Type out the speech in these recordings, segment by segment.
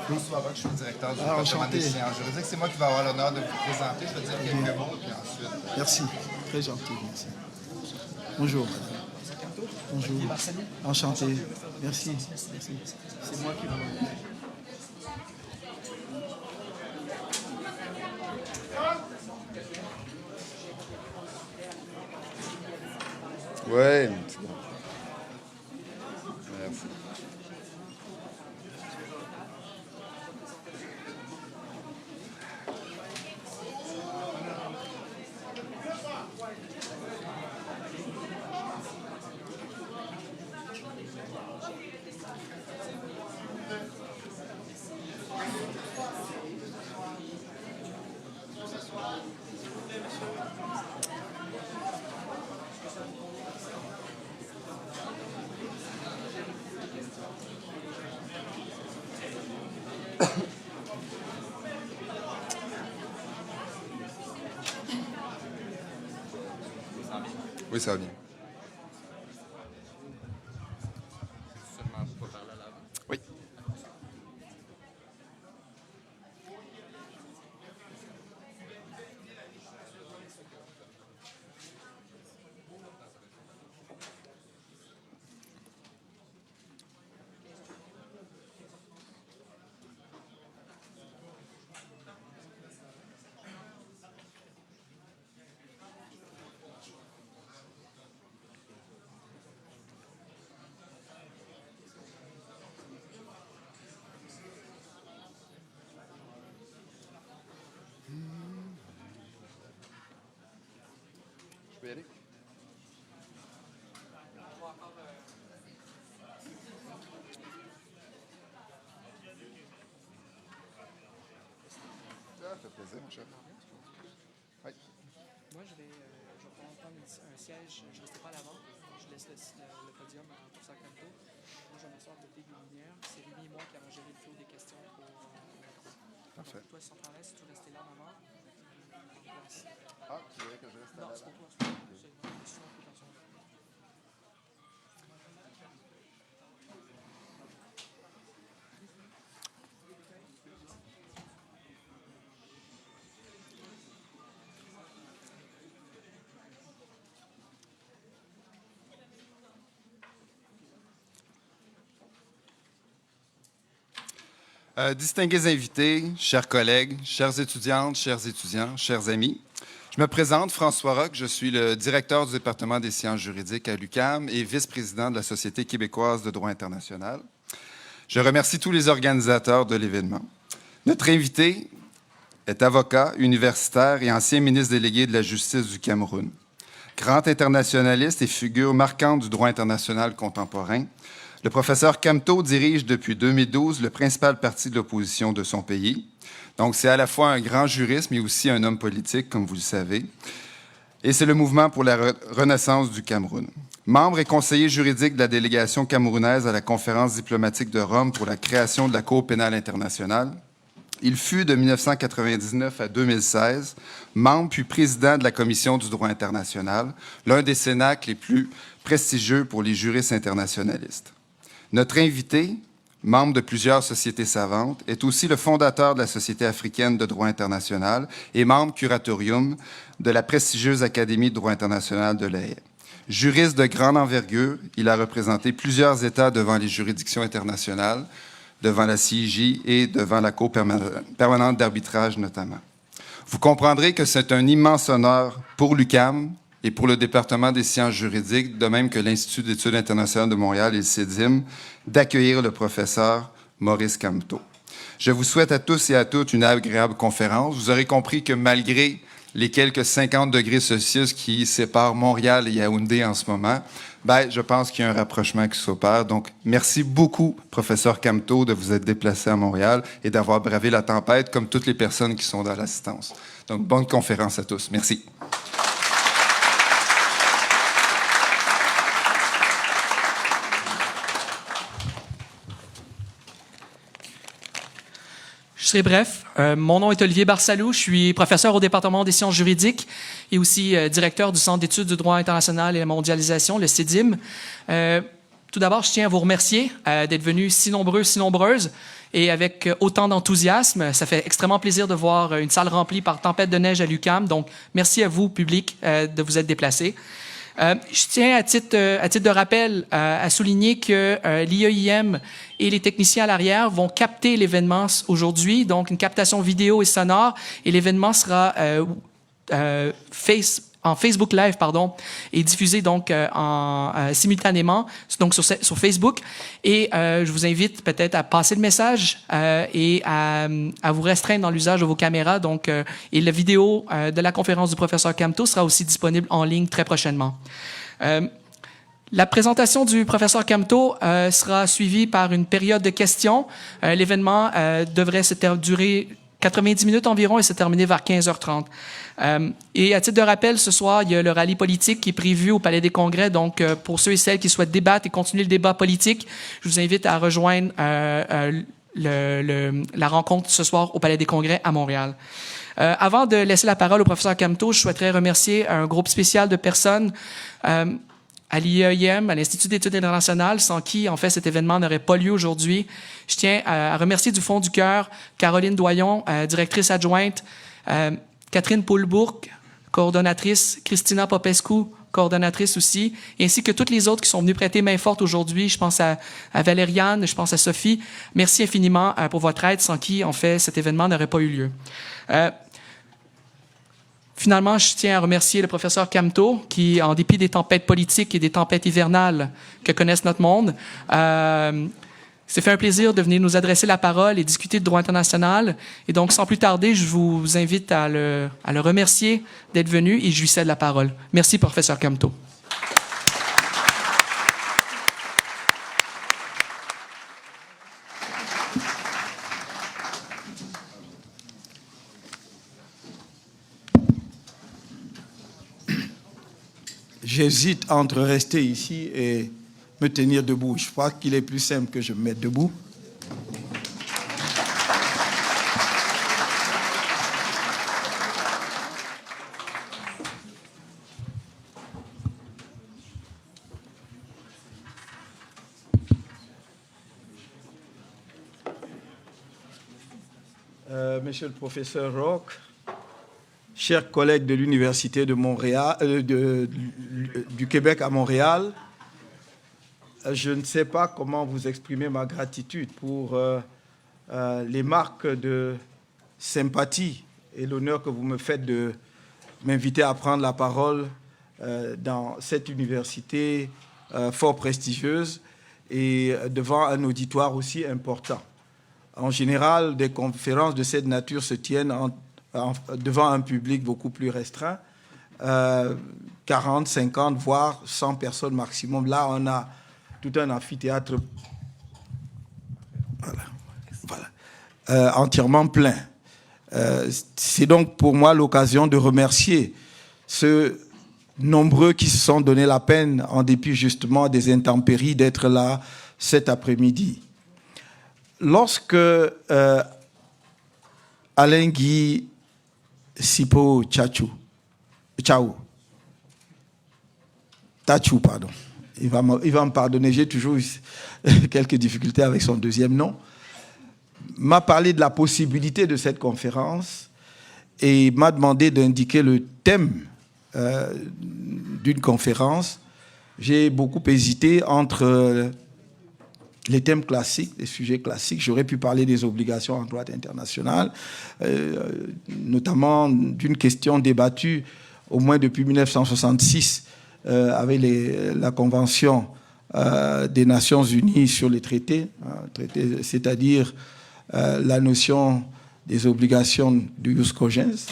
François Roch, je suis le directeur du département enchanté. des sciences juridiques. C'est moi qui vais avoir l'honneur de vous présenter. Je vais dire quelques mots, puis ensuite... Merci, très gentil, merci. Bonjour. Bonjour. Enchanté. Merci. Merci. C'est moi qui vous... Oui, c'est bon. Merci. Oui, ça va bien. Oui. Je peux y aller? Ça fait plaisir, mon cher. Oui. Moi, je vais pouvoir prendre un siège. Je ne resterai pas à l'avant. Je laisse le podium à Professeur Camteau. Moi, je vais m'asseoir à côté des lumières. C'est Rémi et moi qui avons géré le flot des questions pour Parfait. Donc, toi, sans parler, si tu veux rester là, maman. Ah, tu voudrais que je reste à Non, la c'est pour toi. C'est pour toi. Sinon, on peut continuer. Distingués invités, chers collègues, chères étudiantes, chers étudiants, chers amis, je me présente, François Roch, je suis le directeur du département des sciences juridiques à l'UQAM et vice-président de la Société québécoise de droit international. Je remercie tous les organisateurs de l'événement. Notre invité est avocat, universitaire et ancien ministre délégué de la Justice du Cameroun. Grand internationaliste et figure marquante du droit international contemporain, le professeur Camteau dirige depuis 2012 le principal parti de l'opposition de son pays. Donc, c'est à la fois un grand juriste, mais aussi un homme politique, comme vous le savez. Et c'est le mouvement pour la renaissance du Cameroun. Membre et conseiller juridique de la délégation camerounaise à la conférence diplomatique de Rome pour la création de la Cour pénale internationale, il fut de 1999 à 2016 membre puis président de la Commission du droit international, l'un des cénacles les plus prestigieux pour les juristes internationalistes. Notre invité, membre de plusieurs sociétés savantes, est aussi le fondateur de la Société africaine de droit international et membre curatorium de la prestigieuse Académie de droit international de La Haye. Juriste de grande envergure, il a représenté plusieurs États devant les juridictions internationales, devant la CIJ et devant la Cour permanente d'arbitrage notamment. Vous comprendrez que c'est un immense honneur pour l'UQAM et pour le département des sciences juridiques, de même que l'Institut d'études internationales de Montréal et le CEDIM, d'accueillir le professeur Maurice Camteau. Je vous souhaite à tous et à toutes une agréable conférence. Vous aurez compris que malgré les quelques 50 degrés Celsius qui séparent Montréal et Yaoundé en ce moment, je pense qu'il y a un rapprochement qui s'opère. Donc, merci beaucoup, professeur Camteau, de vous être déplacé à Montréal et d'avoir bravé la tempête, comme toutes les personnes qui sont dans l'assistance. Donc, bonne conférence à tous. Merci. Je serai bref. Mon nom est Olivier Barsalou. Je suis professeur au département des sciences juridiques et aussi directeur du Centre d'études du droit international et la mondialisation, le CEDIM. Tout d'abord, je tiens à vous remercier d'être venus si nombreux, si nombreuses. et avec autant d'enthousiasme. Ça fait extrêmement plaisir de voir une salle remplie par tempête de neige à l'UQAM. Donc, merci à vous, public, de vous être déplacés. Je tiens, à titre de rappel, à souligner que l'IEIM et les techniciens à l'arrière vont capter l'événement aujourd'hui, donc une captation vidéo et sonore, et l'événement sera en Facebook Live, et diffusé donc simultanément donc sur Facebook. Et je vous invite peut-être à passer le message et à vous restreindre dans l'usage de vos caméras. Donc, et la vidéo de la conférence du professeur Camteau sera aussi disponible en ligne très prochainement. La présentation du professeur Camteau sera suivie par une période de questions. L'événement devrait durer 90 minutes environ et se terminer vers 15h30. Et à titre de rappel, ce soir, il y a le rallye politique qui est prévu au Palais des Congrès. Donc, pour ceux et celles qui souhaitent débattre et continuer le débat politique, je vous invite à rejoindre la rencontre ce soir au Palais des Congrès à Montréal. Avant de laisser la parole au professeur Camteau, je souhaiterais remercier un groupe spécial de personnes à l'IEIM, à l'Institut d'études internationales, sans qui, en fait, cet événement n'aurait pas lieu aujourd'hui. Je tiens à remercier du fond du cœur Caroline Doyon, directrice adjointe, Catherine Poulbourg, coordonnatrice, Christina Popescu, coordonnatrice aussi, ainsi que toutes les autres qui sont venues prêter main forte aujourd'hui. Je pense à Valériane, je pense à Sophie. Merci infiniment pour votre aide, sans qui, en fait, cet événement n'aurait pas eu lieu. Finalement, je tiens à remercier le professeur Camteau, qui, en dépit des tempêtes politiques et des tempêtes hivernales que connaissent notre monde, c'est fait un plaisir de venir nous adresser la parole et discuter de droit international. Et donc, sans plus tarder, je vous invite à le remercier d'être venu et je lui cède la parole. Merci, professeur Camteau. J'hésite entre rester ici et me tenir debout. Je crois qu'il est plus simple que je me mette debout. Monsieur le professeur Roch, chers collègues de l'Université de Montréal, du Québec à Montréal, je ne sais pas comment vous exprimer ma gratitude pour les marques de sympathie et l'honneur que vous me faites de m'inviter à prendre la parole dans cette université fort prestigieuse et devant un auditoire aussi important. En général, des conférences de cette nature se tiennent devant un public beaucoup plus restreint, 40, 50, voire 100 personnes maximum. Là, on a tout un amphithéâtre entièrement plein. C'est donc pour moi l'occasion de remercier ceux nombreux qui se sont donné la peine, en dépit justement des intempéries, d'être là cet après-midi. Lorsque Alain Guy Sipo Tachou, pardon. Il va me pardonner, j'ai toujours eu quelques difficultés avec son deuxième nom, m'a parlé de la possibilité de cette conférence et m'a demandé d'indiquer le thème d'une conférence. J'ai beaucoup hésité entre les thèmes classiques, les sujets classiques. J'aurais pu parler des obligations en droit international, notamment d'une question débattue au moins depuis 1966 avec la Convention des Nations Unies sur les traités, c'est-à-dire la notion des obligations du jus cogens,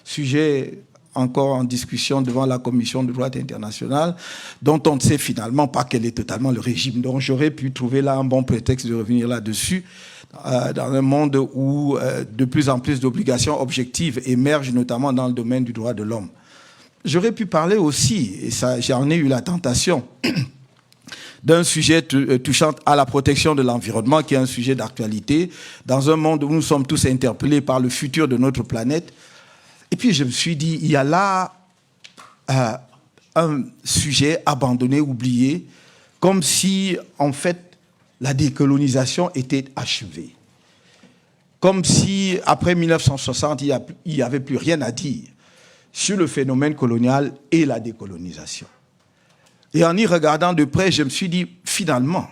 sujet encore en discussion devant la Commission de droit international, dont on ne sait finalement pas quel est totalement le régime. Donc j'aurais pu trouver là un bon prétexte de revenir là-dessus, dans un monde où de plus en plus d'obligations objectives émergent, notamment dans le domaine du droit de l'homme. J'aurais pu parler aussi, et ça, j'en ai eu la tentation, d'un sujet touchant à la protection de l'environnement, qui est un sujet d'actualité, dans un monde où nous sommes tous interpellés par le futur de notre planète. Et puis je me suis dit, il y a là un sujet abandonné, oublié, comme si, en fait, la décolonisation était achevée. comme si, après 1960, il n'y avait plus rien à dire sur le phénomène colonial et la décolonisation. Et en y regardant de près, je me suis dit, finalement,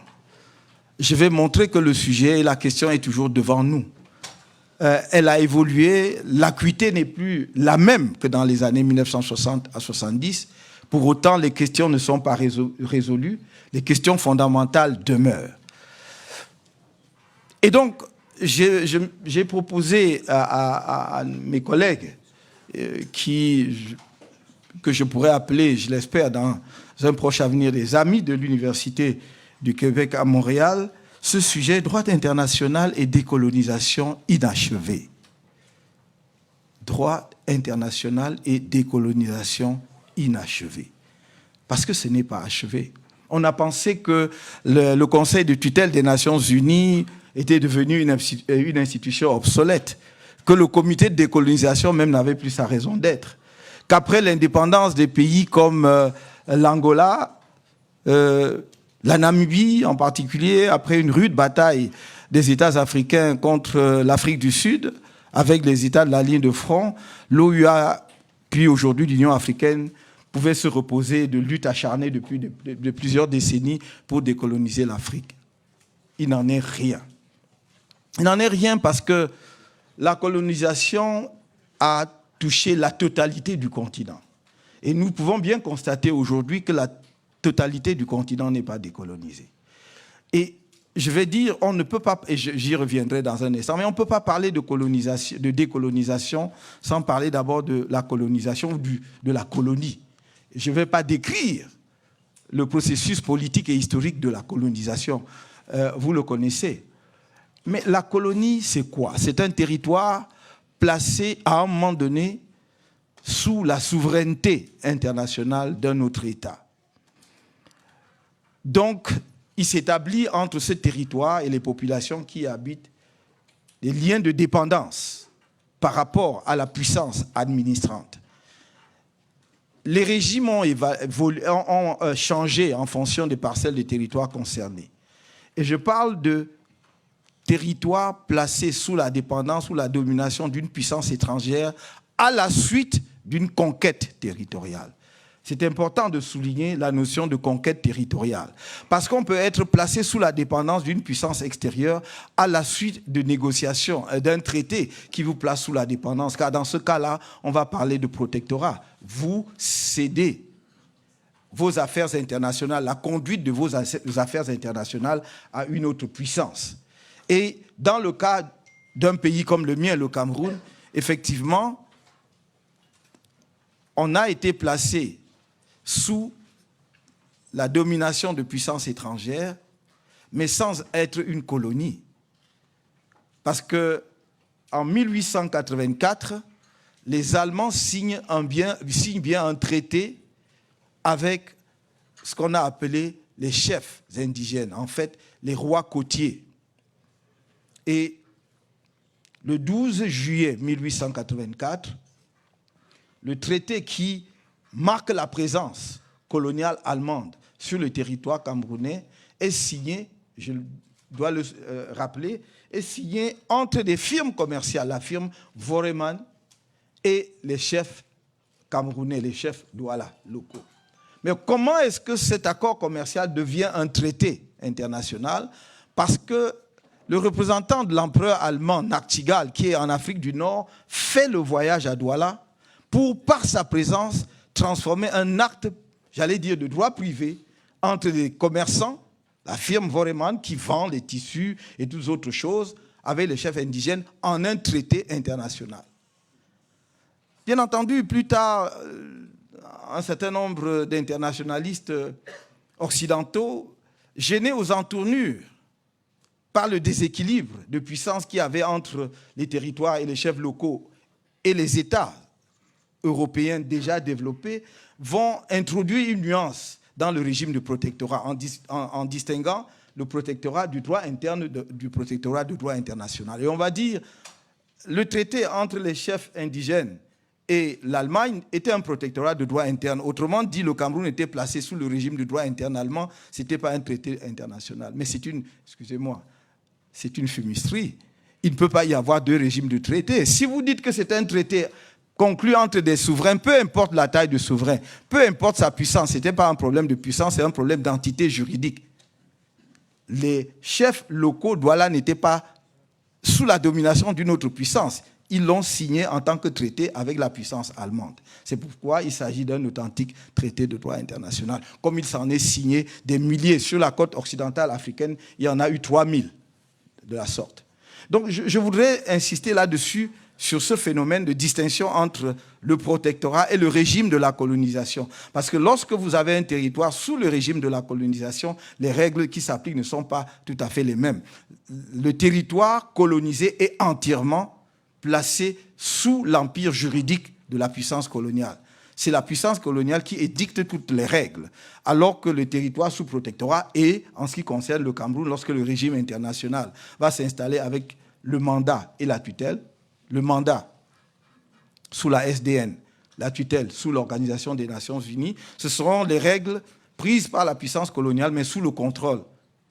je vais montrer que le sujet et la question est toujours devant nous. Elle a évolué, l'acuité n'est plus la même que dans les années 1960 à 70. Pour autant, les questions ne sont pas résolues, les questions fondamentales demeurent. Et donc, j'ai proposé à mes collègues que je pourrais appeler, je l'espère, dans un proche avenir, des amis de l'Université du Québec à Montréal, ce sujet, droit international et décolonisation inachevée. Droit international et décolonisation inachevée. Parce que ce n'est pas achevé. On a pensé que le Conseil de tutelle des Nations Unies était devenu une institution obsolète, que le comité de décolonisation même n'avait plus sa raison d'être, qu'après l'indépendance des pays comme l'Angola, la Namibie en particulier, après une rude bataille des États africains contre l'Afrique du Sud, avec les États de la ligne de front, l'OUA, puis aujourd'hui l'Union africaine, pouvait se reposer de luttes acharnées depuis de plusieurs décennies pour décoloniser l'Afrique. Il n'en est rien. Il n'en est rien parce que la colonisation a touché la totalité du continent. Et nous pouvons bien constater aujourd'hui que la totalité du continent n'est pas décolonisée. Et je vais dire, on ne peut pas, et j'y reviendrai dans un instant, mais on ne peut pas parler de décolonisation sans parler d'abord de la colonisation ou de la colonie. Je ne vais pas décrire le processus politique et historique de la colonisation. Vous le connaissez. Mais la colonie, c'est quoi? C'est un territoire placé à un moment donné sous la souveraineté internationale d'un autre État. Donc, il s'établit entre ce territoire et les populations qui y habitent des liens de dépendance par rapport à la puissance administrante. Les régimes ont changé en fonction des parcelles de territoire concernées. Et je parle de territoires placés sous la dépendance, sous la domination d'une puissance étrangère à la suite d'une conquête territoriale. C'est important de souligner la notion de conquête territoriale. Parce qu'on peut être placé sous la dépendance d'une puissance extérieure à la suite de négociations, d'un traité qui vous place sous la dépendance. Car dans ce cas-là, on va parler de protectorat. Vous cédez vos affaires internationales, la conduite de vos affaires internationales à une autre puissance. Et dans le cas d'un pays comme le mien, le Cameroun, effectivement, on a été placé sous la domination de puissances étrangères, mais sans être une colonie. Parce qu'en 1884, les Allemands signent bien un traité avec ce qu'on a appelé les chefs indigènes, en fait, les rois côtiers. Et le 12 juillet 1884, le traité qui marque la présence coloniale allemande sur le territoire camerounais est signé, je dois le rappeler, est signé entre des firmes commerciales, la firme Voreman et les chefs camerounais, les chefs Douala locaux. Mais comment est-ce que cet accord commercial devient un traité international? Parce que le représentant de l'empereur allemand, Nachtigal, qui est en Afrique du Nord, fait le voyage à Douala pour, par sa présence, transformer un acte, j'allais dire, de droit privé entre des commerçants, la firme Voreman qui vend les tissus et toutes autres choses, avec les chefs indigènes, en un traité international. Bien entendu, plus tard, un certain nombre d'internationalistes occidentaux, gênés aux entournures par le déséquilibre de puissance qu'il y avait entre les territoires et les chefs locaux et les États européens déjà développés, vont introduire une nuance dans le régime de protectorat en distinguant le protectorat du droit interne du protectorat du droit international. Et on va dire, le traité entre les chefs indigènes et l'Allemagne était un protectorat de droit interne. Autrement dit, le Cameroun était placé sous le régime de droit interne allemand. Ce n'était pas un traité international. Mais c'est une fumisterie il ne peut pas y avoir deux régimes de traité. Si vous dites que c'est un traité conclu entre des souverains, peu importe la taille du souverain, peu importe sa puissance, ce n'était pas un problème de puissance, c'est un problème d'entité juridique. Les chefs locaux Douala n'étaient pas sous la domination d'une autre puissance. Ils l'ont signé en tant que traité avec la puissance allemande. C'est pourquoi il s'agit d'un authentique traité de droit international. Comme il s'en est signé des milliers. Sur la côte occidentale africaine, il y en a eu 3000 de la sorte. Donc je voudrais insister là-dessus, sur ce phénomène de distinction entre le protectorat et le régime de la colonisation. Parce que lorsque vous avez un territoire sous le régime de la colonisation, les règles qui s'appliquent ne sont pas tout à fait les mêmes. Le territoire colonisé est entièrement placé sous l'empire juridique de la puissance coloniale. C'est la puissance coloniale qui édicte toutes les règles, alors que le territoire sous protectorat est, en ce qui concerne le Cameroun, lorsque le régime international va s'installer avec le mandat et la tutelle, le mandat sous la SDN, la tutelle sous l'Organisation des Nations Unies, ce seront les règles prises par la puissance coloniale, mais sous le contrôle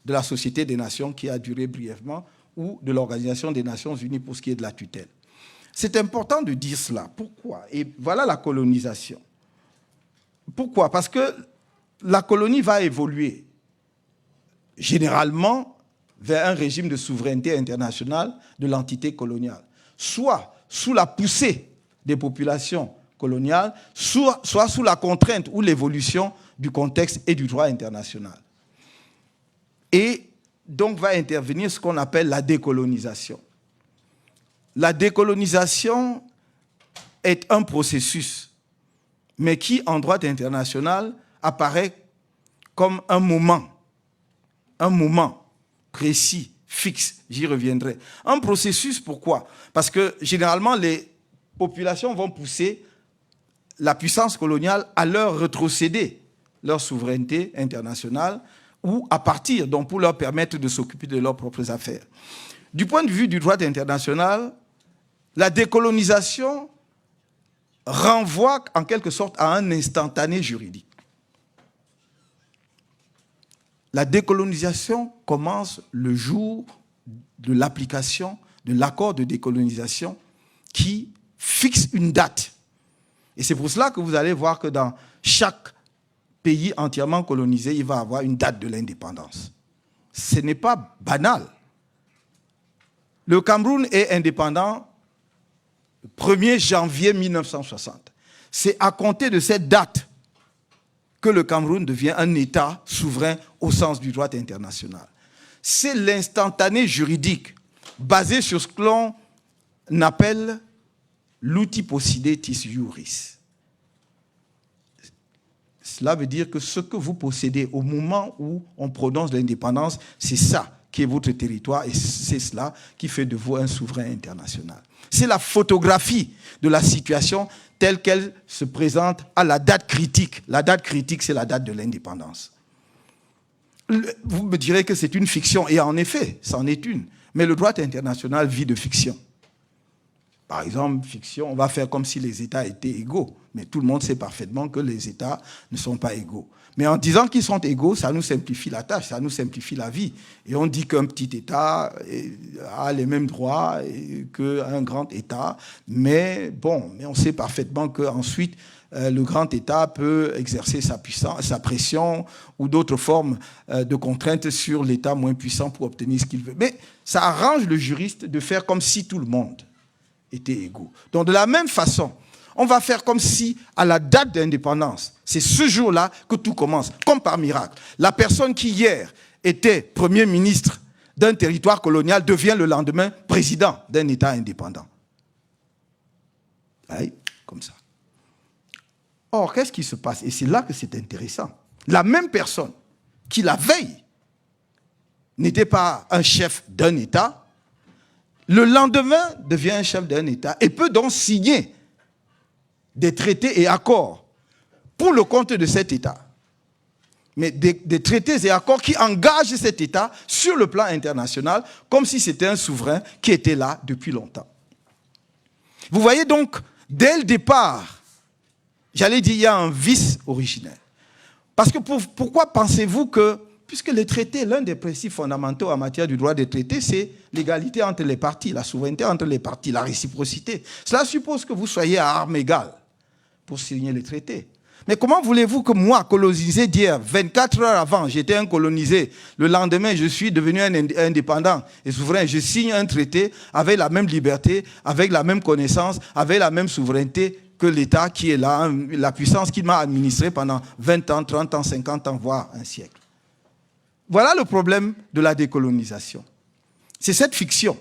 de la Société des Nations qui a duré brièvement, ou de l'Organisation des Nations Unies pour ce qui est de la tutelle. C'est important de dire cela. Pourquoi? Et voilà la colonisation. Pourquoi? Parce que la colonie va évoluer généralement vers un régime de souveraineté internationale de l'entité coloniale, soit sous la poussée des populations coloniales, soit sous la contrainte ou l'évolution du contexte et du droit international. Et donc va intervenir ce qu'on appelle la décolonisation. La décolonisation est un processus, mais qui, en droit international, apparaît comme un moment précis, fixe, j'y reviendrai. Un processus, pourquoi? Parce que généralement, les populations vont pousser la puissance coloniale à leur rétrocéder leur souveraineté internationale ou à partir, donc pour leur permettre de s'occuper de leurs propres affaires. Du point de vue du droit international, la décolonisation renvoie en quelque sorte à un instantané juridique. La décolonisation commence le jour de l'application de l'accord de décolonisation qui fixe une date. Et c'est pour cela que vous allez voir que dans chaque pays entièrement colonisé, il va avoir une date de l'indépendance. Ce n'est pas banal. Le Cameroun est indépendant le 1er janvier 1960. C'est à compter de cette date que le Cameroun devient un État souverain au sens du droit international. C'est l'instantané juridique basé sur ce que l'on appelle l'uti possidetis iuris. Cela veut dire que ce que vous possédez au moment où on prononce l'indépendance, c'est ça qui est votre territoire et c'est cela qui fait de vous un souverain international. C'est la photographie de la situation telle qu'elle se présente à la date critique. La date critique, c'est la date de l'indépendance. Vous me direz que c'est une fiction, et en effet, c'en est une. Mais le droit international vit de fiction. Par exemple, fiction, on va faire comme si les États étaient égaux. Mais tout le monde sait parfaitement que les États ne sont pas égaux. Mais en disant qu'ils sont égaux, ça nous simplifie la tâche, ça nous simplifie la vie. Et on dit qu'un petit État a les mêmes droits qu'un grand État. Mais bon, mais on sait parfaitement qu'ensuite, le grand État peut exercer sa puissance, sa pression ou d'autres formes de contraintes sur l'État moins puissant pour obtenir ce qu'il veut. Mais ça arrange le juriste de faire comme si tout le monde était égaux. Donc de la même façon, on va faire comme si, à la date d'indépendance, c'est ce jour-là que tout commence, comme par miracle. La personne qui hier était Premier ministre d'un territoire colonial devient le lendemain président d'un État indépendant. Aïe, comme ça. Or, qu'est-ce qui se passe? Et c'est là que c'est intéressant. La même personne qui, la veille, n'était pas un chef d'un État, le lendemain devient un chef d'un État et peut donc signer des traités et accords pour le compte de cet État. Mais des traités et accords qui engagent cet État sur le plan international comme si c'était un souverain qui était là depuis longtemps. Vous voyez donc, dès le départ, j'allais dire, il y a un vice originel. Parce que pourquoi pensez-vous que Puisque les traités, l'un des principes fondamentaux en matière du droit des traités, c'est l'égalité entre les parties, la souveraineté entre les parties, la réciprocité. Cela suppose que vous soyez à armes égales pour signer les traités. Mais comment voulez-vous que moi, colonisé d'hier, 24 heures avant, j'étais un colonisé, le lendemain, je suis devenu un indépendant et souverain, je signe un traité avec la même liberté, avec la même connaissance, avec la même souveraineté que l'État qui est là, la puissance qui m'a administré pendant 20 ans, 30 ans, 50 ans, voire un siècle. Voilà le problème de la décolonisation. C'est cette fiction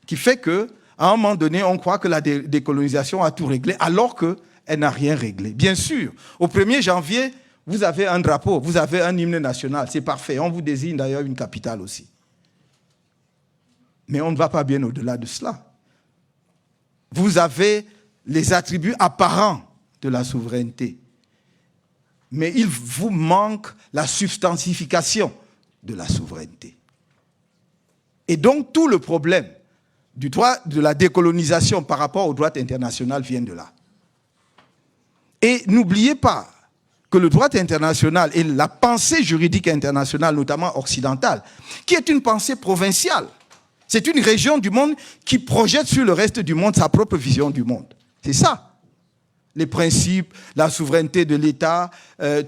qui fait qu'à un moment donné, on croit que la décolonisation a tout réglé, alors qu'elle n'a rien réglé. Bien sûr, au 1er janvier, vous avez un drapeau, vous avez un hymne national, c'est parfait. On vous désigne d'ailleurs une capitale aussi. Mais on ne va pas bien au-delà de cela. Vous avez les attributs apparents de la souveraineté. Mais il vous manque la substantification de la souveraineté. Et donc, tout le problème du droit de la décolonisation par rapport au droit international vient de là. Et n'oubliez pas que le droit international et la pensée juridique internationale, notamment occidentale, qui est une pensée provinciale, c'est une région du monde qui projette sur le reste du monde sa propre vision du monde. C'est ça. Les principes, la souveraineté de l'État,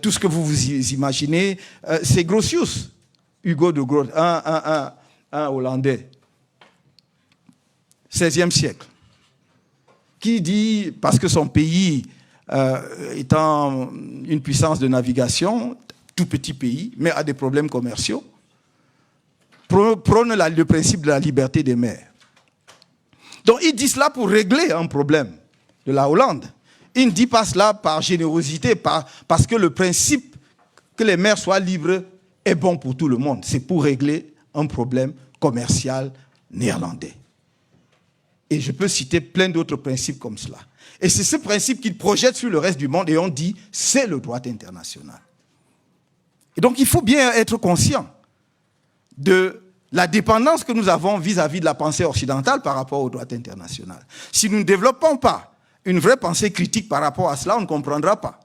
tout ce que vous vous imaginez, c'est Grotius, Hugo de Groot, un Hollandais, 16e siècle, qui dit, parce que son pays étant une puissance de navigation, tout petit pays, mais a des problèmes commerciaux, prône le principe de la liberté des mers. Donc il dit cela pour régler un problème de la Hollande. Il ne dit pas cela par générosité, parce que le principe que les mers soient libres est bon pour tout le monde. C'est pour régler un problème commercial néerlandais. Et je peux citer plein d'autres principes comme cela. Et c'est ce principe qu'il projette sur le reste du monde et on dit c'est le droit international. Et donc il faut bien être conscient de la dépendance que nous avons vis-à-vis de la pensée occidentale par rapport au droit international. Si nous ne développons pas une vraie pensée critique par rapport à cela, on ne comprendra pas.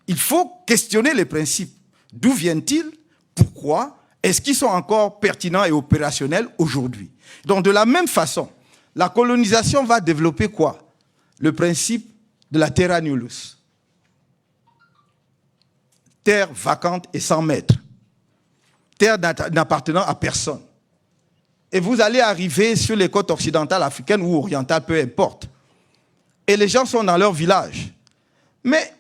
Il faut questionner les principes. D'où viennent-ils? Pourquoi? Est-ce qu'ils sont encore pertinents et opérationnels aujourd'hui? Donc de la même façon, la colonisation va développer quoi? Le principe de la terra nullius. Terre vacante et sans maître. Terre n'appartenant à personne. Et vous allez arriver sur les côtes occidentales africaines ou orientales, peu importe. Et les gens sont dans leur village. Mais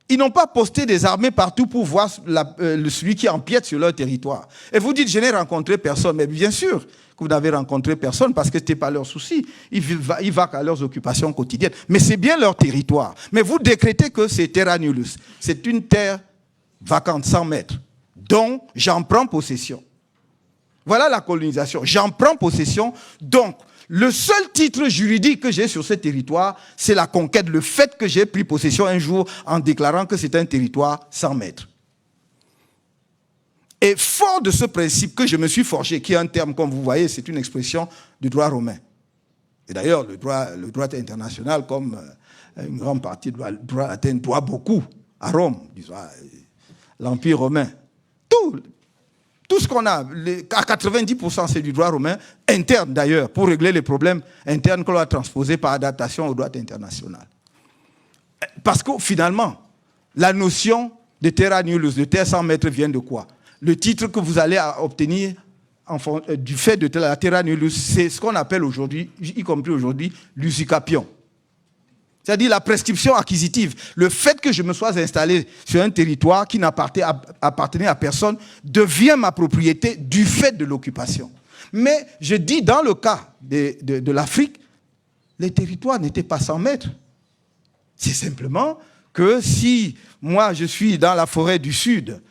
ils n'ont pas posté des armées partout pour voir celui qui empiète sur leur territoire. Et vous dites, je n'ai rencontré personne. Mais bien sûr que vous n'avez rencontré personne parce que ce n'était pas leur souci. Ils vaquent à leurs occupations quotidiennes. Mais c'est bien leur territoire. Mais vous décrétez que c'est terra nullius. C'est une terre vacante, sans maître, dont j'en prends possession. Voilà la colonisation. J'en prends possession, donc le seul titre juridique que j'ai sur ce territoire, c'est la conquête, le fait que j'ai pris possession un jour en déclarant que c'est un territoire sans maître. Et fort de ce principe que je me suis forgé, qui est un terme, comme vous voyez, c'est une expression du droit romain. Et d'ailleurs, le droit international, comme une grande partie du droit latin, doit beaucoup à Rome, l'Empire romain. Tout ce qu'on a, à 90%, c'est du droit romain, interne d'ailleurs, pour régler les problèmes internes qu'on a transposés par adaptation au droit international. Parce que finalement, la notion de terra nullius, de terre sans maître, vient de quoi? Le titre que vous allez obtenir du fait de la terra nullius, c'est ce qu'on appelle aujourd'hui, y compris aujourd'hui, l'usucapion. C'est-à-dire la prescription acquisitive. Le fait que je me sois installé sur un territoire qui n'appartenait à personne devient ma propriété du fait de l'occupation. Mais je dis, dans le cas de l'Afrique, les territoires n'étaient pas sans maître. C'est simplement que si moi je suis dans la forêt du Sud,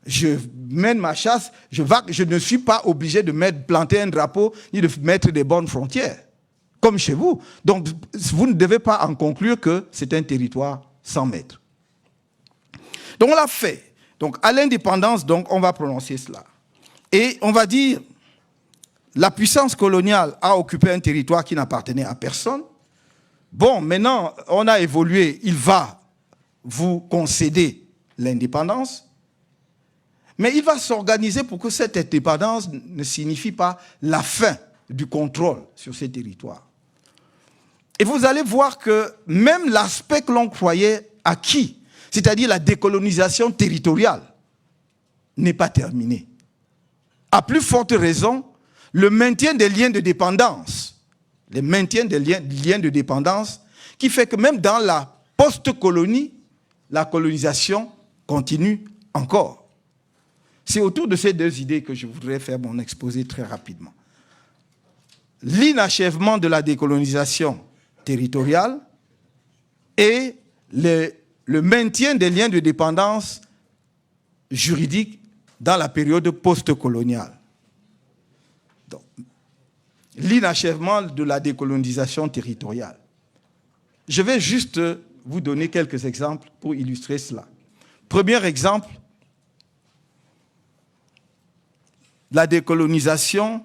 je mène ma chasse, je ne suis pas obligé de planter un drapeau ni de mettre des bornes frontières. Comme chez vous. Donc, vous ne devez pas en conclure que c'est un territoire sans maître. Donc, on l'a fait. Donc, à l'indépendance, donc, on va prononcer cela. Et on va dire, la puissance coloniale a occupé un territoire qui n'appartenait à personne. Bon, maintenant, on a évolué. Il va vous concéder l'indépendance. Mais il va s'organiser pour que cette indépendance ne signifie pas la fin du contrôle sur ces territoires. Et vous allez voir que même l'aspect que l'on croyait acquis, c'est-à-dire la décolonisation territoriale, n'est pas terminé. À plus forte raison, le maintien des liens de dépendance, le maintien des liens de dépendance, qui fait que même dans la post-colonie, la colonisation continue encore. C'est autour de ces deux idées que je voudrais faire mon exposé très rapidement. L'inachèvement de la décolonisation territoriale et le maintien des liens de dépendance juridique dans la période post-coloniale. L'inachèvement de la décolonisation territoriale. Je vais juste vous donner quelques exemples pour illustrer cela. Premier exemple, la décolonisation,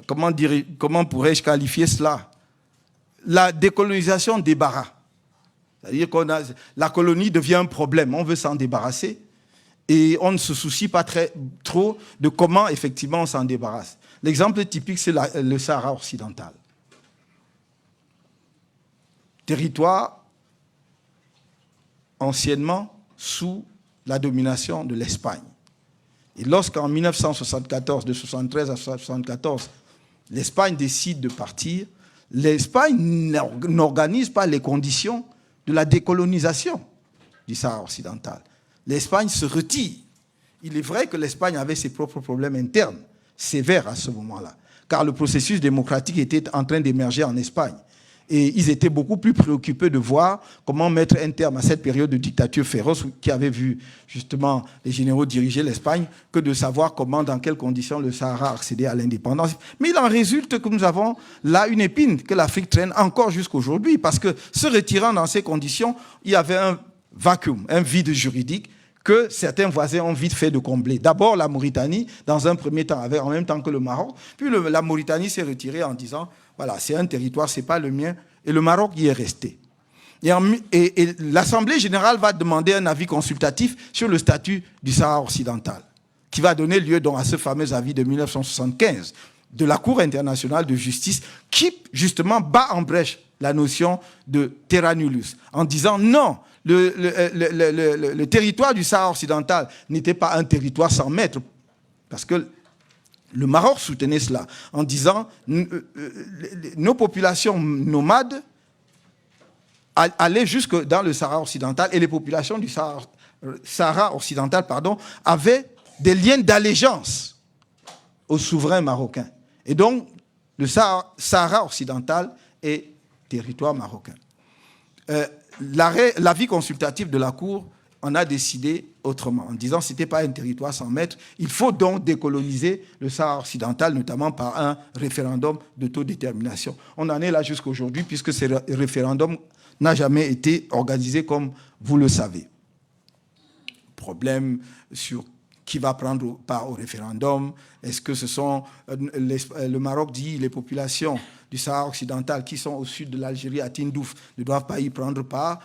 comment pourrais-je qualifier cela? La décolonisation débarras. C'est-à-dire que la colonie devient un problème, on veut s'en débarrasser et on ne se soucie pas trop de comment effectivement on s'en débarrasse. L'exemple typique, c'est le Sahara occidental. Territoire anciennement sous la domination de l'Espagne. Et lorsqu'en 1974, de 1973 à 1974, l'Espagne décide de partir, l'Espagne n'organise pas les conditions de la décolonisation du Sahara occidental. L'Espagne se retire. Il est vrai que l'Espagne avait ses propres problèmes internes, sévères à ce moment-là, car le processus démocratique était en train d'émerger en Espagne. Et ils étaient beaucoup plus préoccupés de voir comment mettre un terme à cette période de dictature féroce qui avait vu justement les généraux diriger l'Espagne que de savoir comment, dans quelles conditions le Sahara accédait à l'indépendance. Mais il en résulte que nous avons là une épine que l'Afrique traîne encore jusqu'aujourd'hui, parce que se retirant dans ces conditions, il y avait un vacuum, un vide juridique que certains voisins ont vite fait de combler. D'abord la Mauritanie, dans un premier temps, avait en même temps que le Maroc, puis la Mauritanie s'est retirée en disant voilà, c'est un territoire, c'est pas le mien, et le Maroc y est resté. Et l'Assemblée générale va demander un avis consultatif sur le statut du Sahara occidental, qui va donner lieu donc à ce fameux avis de 1975 de la Cour internationale de justice, qui justement bat en brèche la notion de terra nullius, en disant non, le territoire du Sahara occidental n'était pas un territoire sans maître, parce que le Maroc soutenait cela, en disant nos populations nomades allaient jusque dans le Sahara occidental, et les populations du Sahara occidental avaient des liens d'allégeance au souverain marocain. Et donc, le Sahara occidental est territoire marocain. L'avis consultatif de la Cour en a décidé autrement, en disant que ce n'était pas un territoire sans maître. Il faut donc décoloniser le Sahara occidental, notamment par un référendum d'autodétermination. On en est là jusqu'aujourd'hui, puisque ce référendum n'a jamais été organisé, comme vous le savez. Problème sur qui va prendre part au référendum. Est-ce que ce sont, le Maroc dit, les populations du Sahara occidental qui sont au sud de l'Algérie, à Tindouf, ne doivent pas y prendre part.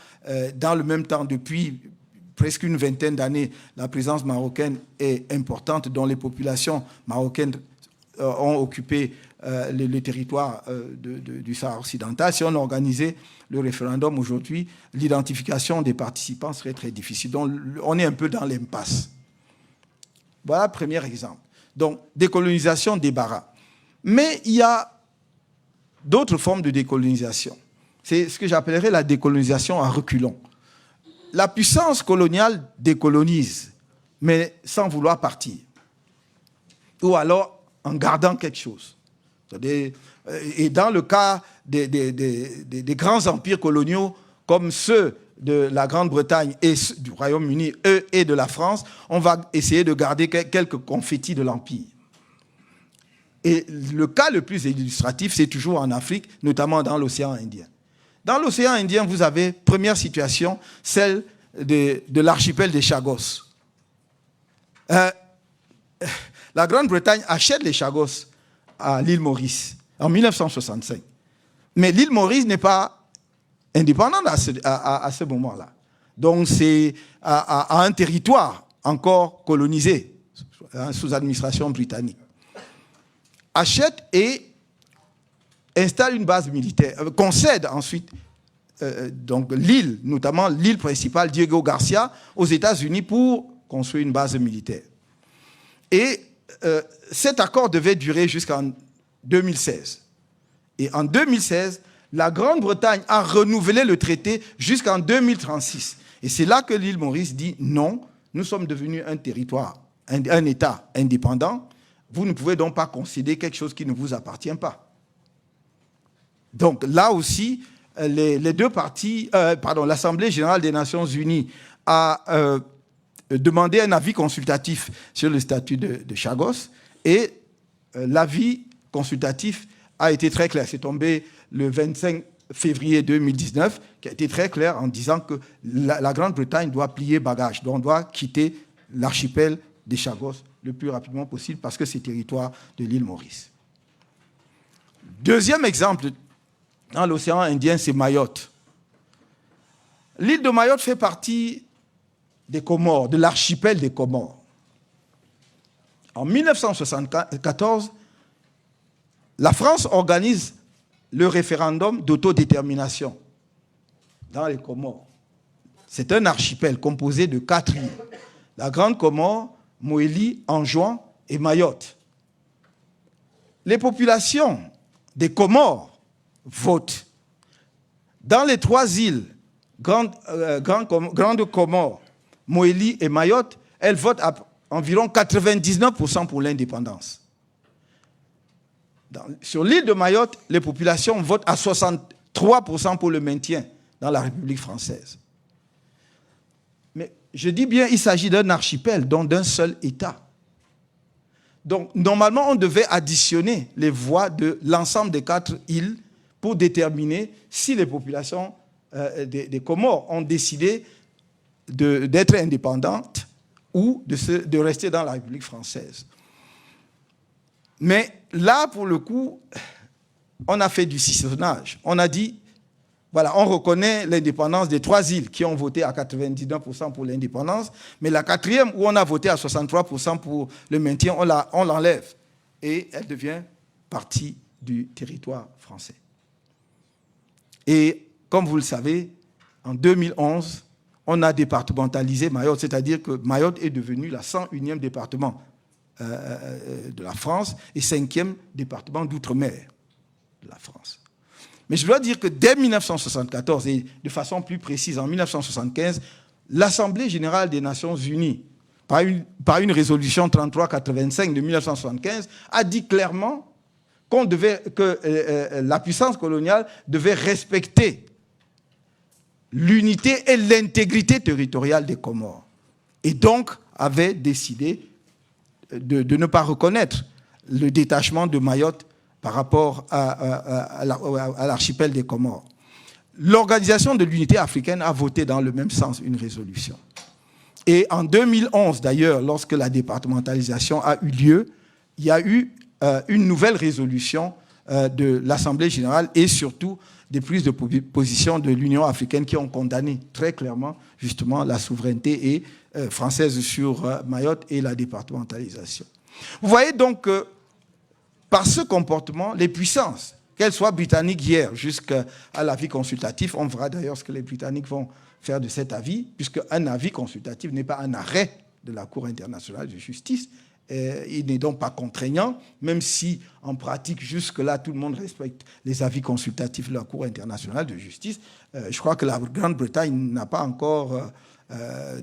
Dans le même temps, depuis presque une vingtaine d'années, la présence marocaine est importante, dont les populations marocaines ont occupé le territoire du Sahara occidental. Si on organisait le référendum aujourd'hui, l'identification des participants serait très difficile. Donc on est un peu dans l'impasse. Voilà le premier exemple. Donc, décolonisation, débarras. Mais il y a d'autres formes de décolonisation. C'est ce que j'appellerais la décolonisation à reculons. La puissance coloniale décolonise, mais sans vouloir partir. Ou alors en gardant quelque chose. Et dans le cas des grands empires coloniaux, comme ceux de la Grande-Bretagne et du Royaume-Uni et de la France, on va essayer de garder quelques confettis de l'Empire. Et le cas le plus illustratif, c'est toujours en Afrique, notamment dans l'océan Indien. Dans l'océan Indien, vous avez, première situation, celle de l'archipel des Chagos. La Grande-Bretagne achète les Chagos à l'île Maurice en 1965. Mais l'île Maurice n'est pas indépendante à ce moment-là. Donc c'est à un territoire encore colonisé sous administration britannique, achète et installe une base militaire, concède ensuite donc l'île, notamment l'île principale, Diego Garcia, aux États-Unis pour construire une base militaire. Et cet accord devait durer jusqu'en 2016. Et en 2016, la Grande-Bretagne a renouvelé le traité jusqu'en 2036. Et c'est là que l'île Maurice dit non, nous sommes devenus un territoire, un État indépendant. Vous ne pouvez donc pas concéder quelque chose qui ne vous appartient pas. Donc là aussi, les deux parties, l'Assemblée générale des Nations unies a demandé un avis consultatif sur le statut de Chagos et l'avis consultatif a été très clair. C'est tombé le 25 février 2019, qui a été très clair en disant que la Grande-Bretagne doit plier bagage, donc on doit quitter l'archipel des Chagos le plus rapidement possible parce que c'est territoire de l'île Maurice. Deuxième exemple, dans l'océan Indien, c'est Mayotte. L'île de Mayotte fait partie des Comores, de l'archipel des Comores. En 1974, la France organise le référendum d'autodétermination dans les Comores. C'est un archipel composé de 4 îles. La Grande Comore, Moélie, Anjouan et Mayotte. Les populations des Comores votent. Dans les 3 îles, Grande Comore, Moélie et Mayotte, elles votent à environ 99% pour l'indépendance. Sur l'île de Mayotte, les populations votent à 63% pour le maintien dans la République française. Mais je dis bien, il s'agit d'un archipel, donc d'un seul État. Donc, normalement, on devait additionner les voix de l'ensemble des 4 îles pour déterminer si les populations des Comores ont décidé d'être indépendantes ou de rester dans la République française. Mais là, pour le coup, on a fait du sissonnage. On a dit, voilà, on reconnaît l'indépendance des 3 îles qui ont voté à 99% pour l'indépendance, mais la 4e, où on a voté à 63% pour le maintien, on l'enlève. Et elle devient partie du territoire français. Et comme vous le savez, en 2011, on a départementalisé Mayotte, c'est-à-dire que Mayotte est devenu la 101e département de la France et 5e département d'outre-mer de la France. Mais je dois dire que dès 1974, et de façon plus précise en 1975, l'Assemblée générale des Nations unies, par une résolution 3385 de 1975, a dit clairement que la puissance coloniale devait respecter l'unité et l'intégrité territoriale des Comores. Et donc avait décidé de ne pas reconnaître le détachement de Mayotte par rapport à l'archipel des Comores. L'Organisation de l'Unité africaine a voté dans le même sens une résolution. Et en 2011, d'ailleurs, lorsque la départementalisation a eu lieu, il y a eu une nouvelle résolution de l'Assemblée générale et surtout des prises de position de l'Union africaine qui ont condamné très clairement justement la souveraineté française sur Mayotte et la départementalisation. Vous voyez donc que par ce comportement, les puissances, qu'elles soient britanniques hier jusqu'à l'avis consultatif, on verra d'ailleurs ce que les Britanniques vont faire de cet avis, puisque un avis consultatif n'est pas un arrêt de la Cour internationale de justice, il n'est donc pas contraignant, même si en pratique jusque-là tout le monde respecte les avis consultatifs de la Cour internationale de justice. Je crois que la Grande-Bretagne n'a pas encore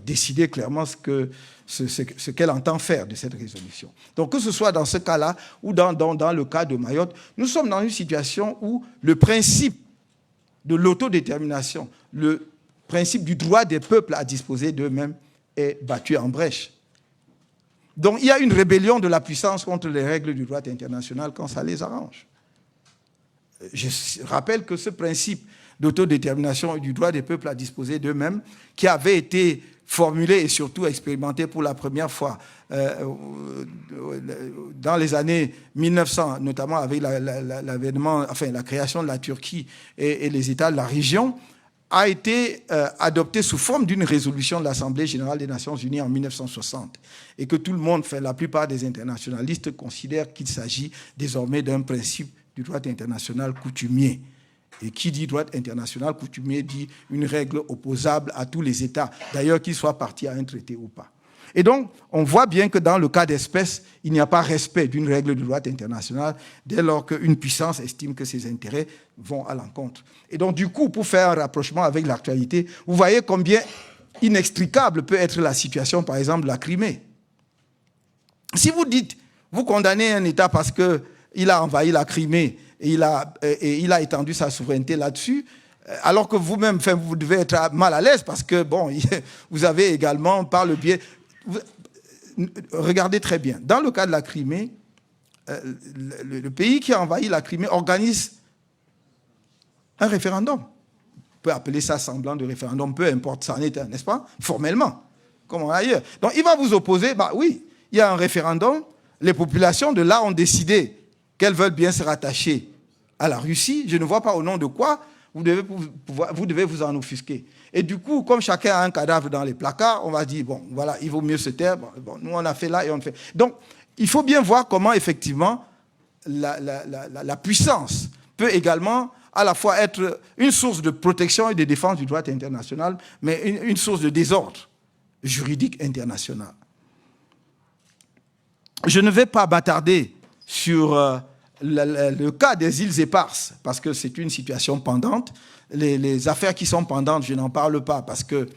décidé clairement ce qu'elle entend faire de cette résolution. Donc que ce soit dans ce cas-là ou dans le cas de Mayotte, nous sommes dans une situation où le principe de l'autodétermination, le principe du droit des peuples à disposer d'eux-mêmes est battu en brèche. Donc il y a une rébellion de la puissance contre les règles du droit international quand ça les arrange. Je rappelle que ce principe d'autodétermination et du droit des peuples à disposer d'eux-mêmes, qui avait été formulé et surtout expérimenté pour la première fois dans les années 1900, notamment avec la création de la Turquie et les États de la région, a été adopté sous forme d'une résolution de l'Assemblée générale des Nations unies en 1960 et que tout le monde, la plupart des internationalistes considèrent qu'il s'agit désormais d'un principe du droit international coutumier. Et qui dit droit international coutumier dit une règle opposable à tous les États, d'ailleurs qu'ils soient partis à un traité ou pas. Et donc, on voit bien que dans le cas d'espèce, il n'y a pas respect d'une règle du droit international dès lors qu'une puissance estime que ses intérêts vont à l'encontre. Et donc, du coup, pour faire un rapprochement avec l'actualité, vous voyez combien inextricable peut être la situation, par exemple, de la Crimée. Si vous dites, vous condamnez un État parce qu'il a envahi la Crimée et il a étendu sa souveraineté là-dessus, alors que vous-même, vous devez être mal à l'aise parce que, bon, vous avez également, par le biais... Regardez très bien. Dans le cas de la Crimée, le pays qui a envahi la Crimée organise un référendum. On peut appeler ça semblant de référendum, peu importe, ça en est un, n'est-ce pas? Formellement, comme ailleurs. Donc il va vous opposer, bah oui, il y a un référendum, les populations de là ont décidé qu'elles veulent bien se rattacher à la Russie. Je ne vois pas au nom de quoi vous devez vous en offusquer. Et du coup, comme chacun a un cadavre dans les placards, on va dire, bon, voilà, il vaut mieux se taire. Bon, nous, on a fait là et on fait. Donc, il faut bien voir comment, effectivement, la puissance peut également à la fois être une source de protection et de défense du droit international, mais une source de désordre juridique international. Je ne vais pas m'attarder sur le cas des îles éparses, parce que c'est une situation pendante. Les affaires qui sont pendantes, je n'en parle pas, parce que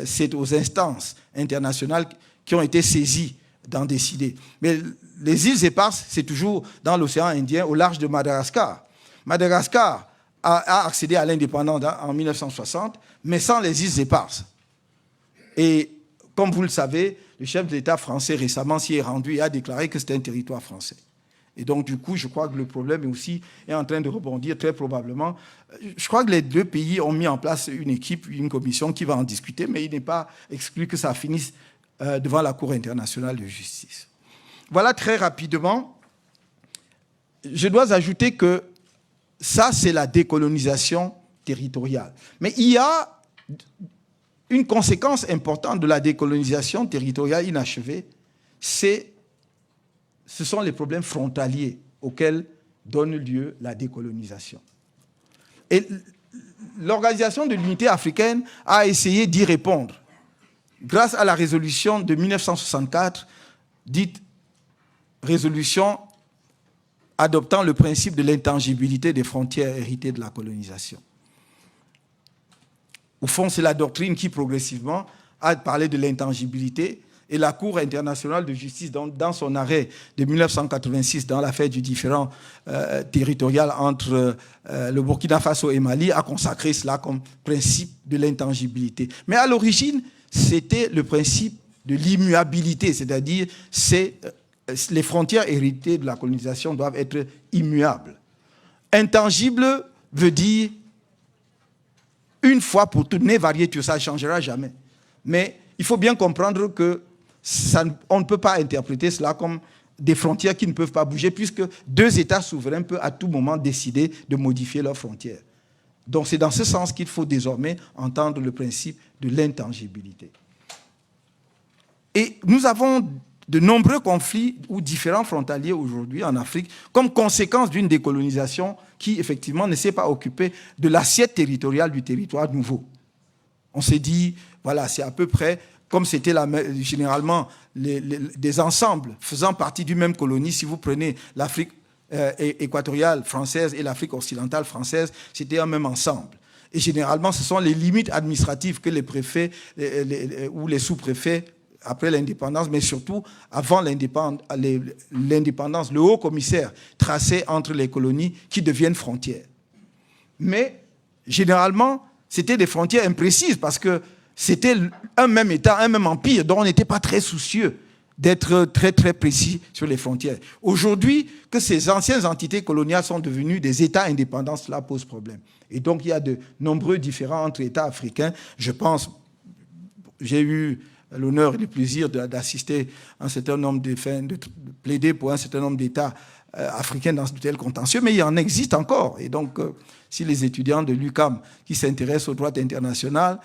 c'est aux instances internationales qui ont été saisies d'en décider. Mais les îles éparses, c'est toujours dans l'océan Indien, au large de Madagascar. Madagascar a accédé à l'indépendance en 1960, mais sans les îles éparses. Et comme vous le savez, le chef de l'État français récemment s'y est rendu et a déclaré que c'était un territoire français. Et donc, du coup, je crois que le problème est en train de rebondir très probablement. Je crois que les deux pays ont mis en place une équipe, une commission qui va en discuter, mais il n'est pas exclu que ça finisse devant la Cour internationale de justice. Voilà très rapidement. Je dois ajouter que ça, c'est la décolonisation territoriale. Mais il y a une conséquence importante de la décolonisation territoriale inachevée, ce sont les problèmes frontaliers auxquels donne lieu la décolonisation. Et l'Organisation de l'Unité africaine a essayé d'y répondre grâce à la résolution de 1964, dite résolution adoptant le principe de l'intangibilité des frontières héritées de la colonisation. Au fond, c'est la doctrine qui, progressivement, a parlé de l'intangibilité. Et la Cour internationale de justice, dans son arrêt de 1986, dans l'affaire du différend territorial entre le Burkina Faso et Mali, a consacré cela comme principe de l'intangibilité. Mais à l'origine, c'était le principe de l'immuabilité, c'est-à-dire les frontières héritées de la colonisation doivent être immuables. Intangible veut dire une fois pour toutes, ne varier, ça ne changera jamais. Mais il faut bien comprendre que on ne peut pas interpréter cela comme des frontières qui ne peuvent pas bouger, puisque deux États souverains peuvent à tout moment décider de modifier leurs frontières. Donc c'est dans ce sens qu'il faut désormais entendre le principe de l'intangibilité. Et nous avons de nombreux conflits ou différents frontaliers aujourd'hui en Afrique comme conséquence d'une décolonisation qui, effectivement, ne s'est pas occupée de l'assiette territoriale du territoire nouveau. On s'est dit, voilà, c'est à peu près comme c'était généralement des ensembles faisant partie d'une même colonie. Si vous prenez l'Afrique équatoriale française et l'Afrique occidentale française, c'était un même ensemble. Et généralement, ce sont les limites administratives que les préfets ou les sous-préfets, après l'indépendance, mais surtout avant l'indépendance, le haut commissaire traçait entre les colonies qui deviennent frontières. Mais généralement, c'était des frontières imprécises parce que c'était un même État, un même empire, dont on n'était pas très soucieux d'être très, très précis sur les frontières. Aujourd'hui, que ces anciennes entités coloniales sont devenues des États indépendants, cela pose problème. Et donc, il y a de nombreux différends entre États africains. Je pense, j'ai eu l'honneur et le plaisir d'assister à un certain nombre de plaider pour un certain nombre d'États africains dans de tels contentieux, mais il en existe encore. Et donc, si les étudiants de l'UQAM qui s'intéressent au droit international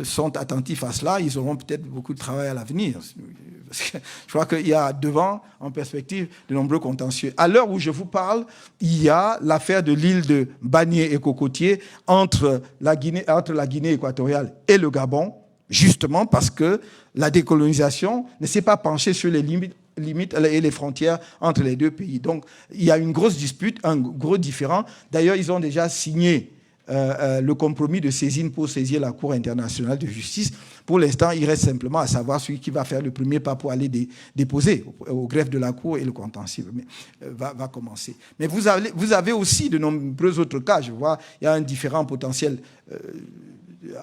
sont attentifs à cela, ils auront peut-être beaucoup de travail à l'avenir. Je crois qu'il y a devant, en perspective, de nombreux contentieux. À l'heure où je vous parle, il y a l'affaire de l'île de Banier et Cocotier entre la Guinée équatoriale et le Gabon, justement parce que la décolonisation ne s'est pas penchée sur les limites et les frontières entre les deux pays. Donc, il y a une grosse dispute, un gros différend. D'ailleurs, ils ont déjà signé le compromis de saisine pour saisir la Cour internationale de justice. Pour l'instant, il reste simplement à savoir celui qui va faire le premier pas pour aller déposer au greffe de la Cour, et le contentieux va commencer. Mais vous avez aussi de nombreux autres cas. Je vois, il y a un différend potentiel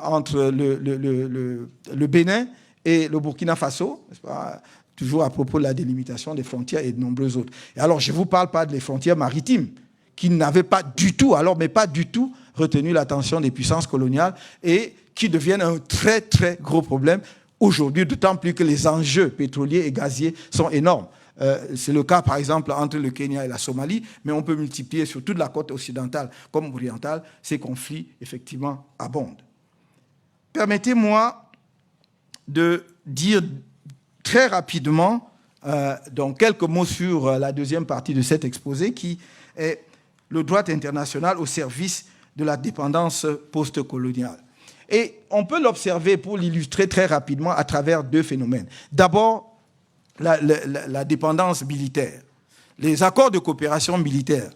entre le Bénin et le Burkina Faso, n'est-ce pas, toujours à propos de la délimitation des frontières et de nombreux autres. Et alors, je ne vous parle pas des frontières maritimes, qui n'avaient pas du tout, retenu l'attention des puissances coloniales et qui deviennent un très, très gros problème aujourd'hui, d'autant plus que les enjeux pétroliers et gaziers sont énormes. C'est le cas, par exemple, entre le Kenya et la Somalie, mais on peut multiplier sur toute la côte occidentale comme orientale. Ces conflits, effectivement, abondent. Permettez-moi de dire très rapidement donc quelques mots sur la deuxième partie de cet exposé, qui est le droit international au service de la dépendance post-coloniale. Et on peut l'observer, pour l'illustrer très rapidement, à travers deux phénomènes. D'abord, la dépendance militaire. Les accords de coopération militaire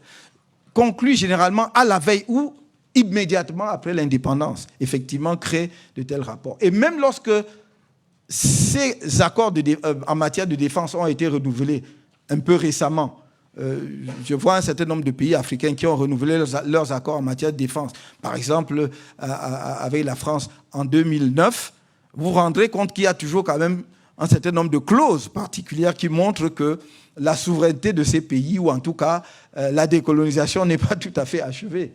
conclus généralement à la veille ou immédiatement après l'indépendance, effectivement, créent de tels rapports. Et même lorsque ces accords en matière de défense ont été renouvelés un peu récemment, je vois un certain nombre de pays africains qui ont renouvelé leurs accords en matière de défense. Par exemple, avec la France en 2009, vous vous rendrez compte qu'il y a toujours quand même un certain nombre de clauses particulières qui montrent que la souveraineté de ces pays, ou en tout cas la décolonisation, n'est pas tout à fait achevée.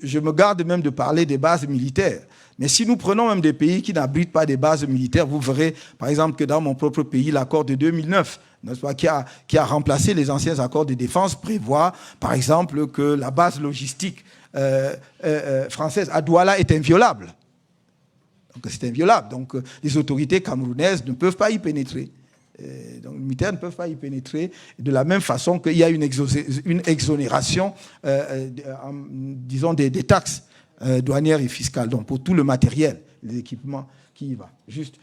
Je me garde même de parler des bases militaires. Mais si nous prenons même des pays qui n'abritent pas des bases militaires, vous verrez, par exemple, que dans mon propre pays, l'accord de 2009, n'est-ce pas, qui a remplacé les anciens accords de défense, prévoit, par exemple, que la base logistique française à Douala est inviolable. Donc c'est inviolable. Donc les autorités camerounaises ne peuvent pas y pénétrer. Donc les militaires ne peuvent pas y pénétrer, de la même façon qu'il y a une exonération, disons, des taxes douanières et fiscales, donc pour tout le matériel, les équipements qui y va. Juste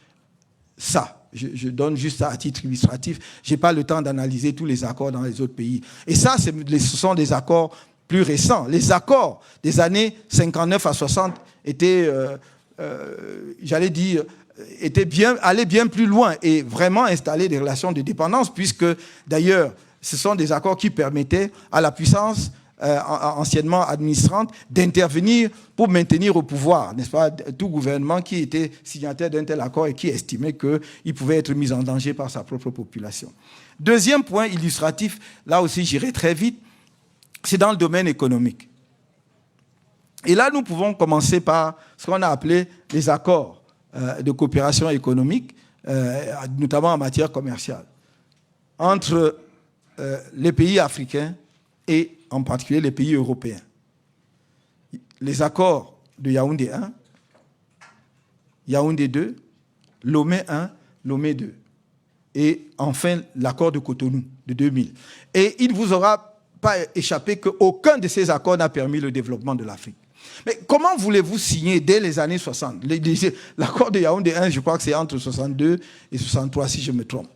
ça, je donne juste ça à titre illustratif. Je n'ai pas le temps d'analyser tous les accords dans les autres pays. Et ça, ce sont des accords plus récents. Les accords des années 59 à 60 étaient, j'allais dire, allaient bien plus loin et vraiment installer des relations de dépendance, puisque d'ailleurs, ce sont des accords qui permettaient à la puissance anciennement administrante d'intervenir pour maintenir au pouvoir, n'est-ce pas, tout gouvernement qui était signataire d'un tel accord et qui estimait qu'il pouvait être mis en danger par sa propre population. Deuxième point illustratif, là aussi j'irai très vite, c'est dans le domaine économique. Et là, nous pouvons commencer par ce qu'on a appelé les accords de coopération économique, notamment en matière commerciale, entre les pays africains et en particulier les pays européens. Les accords de Yaoundé 1, Yaoundé 2, Lomé 1, Lomé 2. Et enfin, l'accord de Cotonou de 2000. Et il ne vous aura pas échappé qu'aucun de ces accords n'a permis le développement de l'Afrique. Mais comment voulez-vous signer dès les années 60 ? L'accord de Yaoundé 1, je crois que c'est entre 62 et 63, si je me trompe.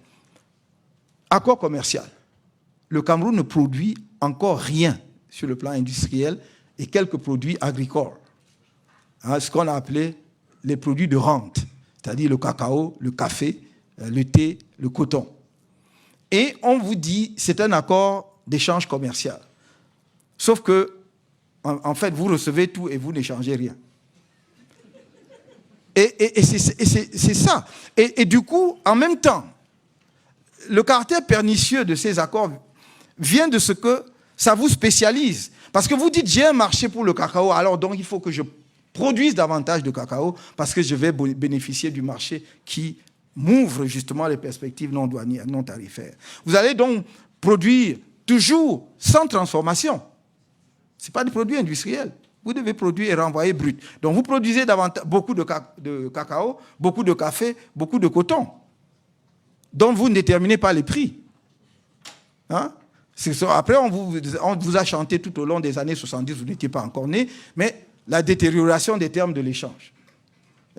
Accord commercial. Le Cameroun ne produit encore rien sur le plan industriel et quelques produits agricoles. Ce qu'on a appelé les produits de rente, c'est-à-dire le cacao, le café, le thé, le coton. Et on vous dit, c'est un accord d'échange commercial. Sauf que, en fait, vous recevez tout et vous n'échangez rien. Et c'est ça. Et du coup, en même temps, le caractère pernicieux de ces accords vient de ce que ça vous spécialise. Parce que vous dites, j'ai un marché pour le cacao, alors donc il faut que je produise davantage de cacao parce que je vais bénéficier du marché qui m'ouvre justement les perspectives non douanières, non tarifaires. Vous allez donc produire toujours sans transformation. Ce n'est pas des produits industriels. Vous devez produire et renvoyer brut. Donc vous produisez beaucoup de cacao, beaucoup de café, beaucoup de coton, dont vous ne déterminez pas les prix. Hein? Après, on vous a chanté tout au long des années 70, vous n'étiez pas encore né, mais la détérioration des termes de l'échange.